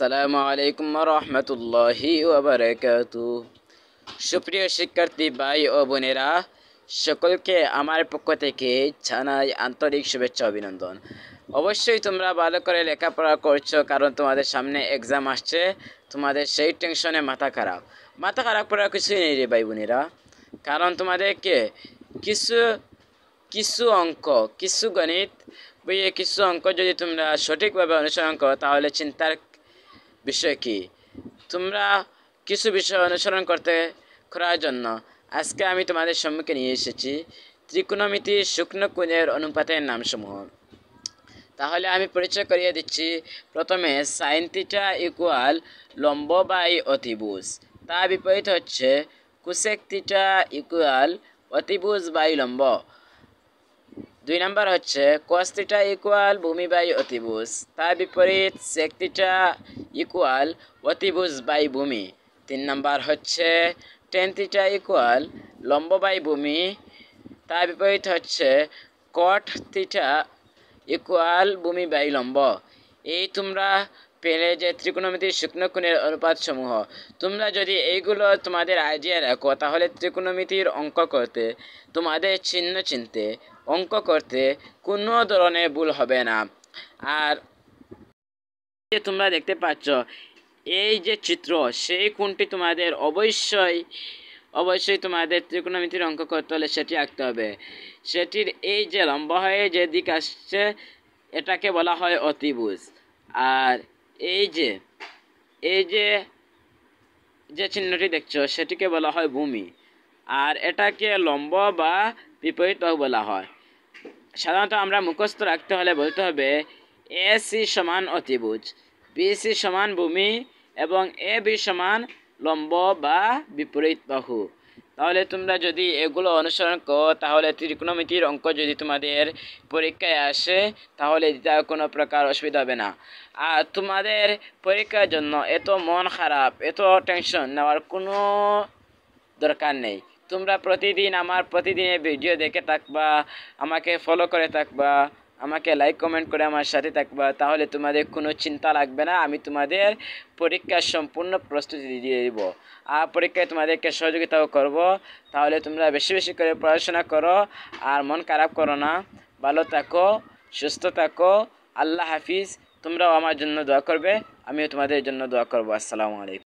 আসসালামু আলাইকুম রহমতুল্লাহি ওয়াবারাকাতু। সুপ্রিয় শিক্ষার্থী ভাই ও বোনেরা, সকলকে আমার পক্ষ থেকে জানাই আন্তরিক শুভেচ্ছা অভিনন্দন। অবশ্যই তোমরা ভালো করে লেখাপড়া করছো, কারণ তোমাদের সামনে এক্সাম আসছে। তোমাদের সেই টেনশনে মাথা খারাপ করার কিছুই নেই রে ভাই বোনেরা। কারণ তোমাদেরকে কিছু কিছু অঙ্ক, কিছু গণিত বইয়ে কিছু অঙ্ক যদি তোমরা সঠিকভাবে অনুসরণ করো, তাহলে চিন্তার বিষয় কি? তোমরা কিছু বিষয় অনুসরণ করার জন্য আজকে আমি তোমাদের সম্মুখে নিয়ে এসেছি ত্রিকোণমিতি শুকনো কোণের অনুপাতের নামসমূহ। তাহলে আমি পরিচয় করিয়ে দিচ্ছি। প্রথমে সাইন থিটা ইকুয়াল লম্ব বাই অতিভুজ, তার বিপরীত হচ্ছে কোসেক থিটা ইকুয়াল অতিভুজ বাই লম্ব। 2 নম্বর হচ্ছে কস থিটা ইকুয়াল ভূমি বাই অতিভুজ, তার বিপরীত সেক থিটা ইকুয়াল অতিভুজ বাই ভূমি। 3 নম্বর হচ্ছে টেন থিটা ইকুয়াল লম্ব বাই ভূমি, তার বিপরীত হচ্ছে কট থিটা ইকুয়াল ভূমি বাই লম্ব। এই তোমরা পেলে যে ত্রিকোণমিতির শুকনো কোণের অনুপাত সমূহ। তোমরা যদি এইগুলো তোমাদের আইডিয়া রাখো, তাহলে ত্রিকোণমিতির অঙ্ক করতে, তোমাদের চিহ্ন চিনতে, অঙ্ক করতে কোনো ধরনের ভুল হবে না। আর তোমরা দেখতে পাচ্ছ এই যে চিত্র, সেই কোণটি তোমাদের অবশ্যই তোমাদের ত্রিকোণমিতির অঙ্ক করতে হলে সেটি আঁকতে হবে। সেটির এই যে লম্ব হয়ে যে দিক আসছে, এটাকে বলা হয় অতিভুজ। আর এই যে চিহ্নটি দেখছো, সেটিকে বলা হয় ভূমি। আর এটাকে লম্ব বা বিপরীত বলা হয়। সাধারণত আমরা মুখস্থ রাখতে হলে বলতে হবে এসি সমান অতিভুজ, বিসি সমান ভূমি এবং এ বি সমান লম্ব বা বিপরীত বাহু। তাহলে তোমরা যদি এগুলো অনুসরণ করো, তাহলে ত্রিকোণমিতির অঙ্ক যদি তোমাদের পরীক্ষায় আসে, তাহলে এটা কোনো প্রকার অসুবিধা হবে না। আর তোমাদের পরীক্ষার জন্য এত মন খারাপ, এত টেনশন নেওয়ার কোনো দরকার নেই। তোমরা প্রতিদিন আমার প্রতিদিনের ভিডিও দেখে থাকবা, আমাকে ফলো করে থাকবা, আমাকে লাইক কমেন্ট করে আমার সাথে থাকবা, তাহলে তোমাদের কোনো চিন্তা লাগবে না। আমি তোমাদের পরীক্ষার সম্পূর্ণ প্রস্তুতি দিয়ে দেব, আর পরীক্ষায় তোমাদেরকে সহযোগিতাও করব। তাহলে তোমরা বেশি বেশি করে পড়াশোনা করো, আর মন খারাপ করো না। ভালো থাকো, সুস্থ থাকো। আল্লাহ হাফিজ। তোমরাও আমার জন্য দোয়া করবে, আমিও তোমাদের জন্য দোয়া করবো। আসসালামু আলাইকুম।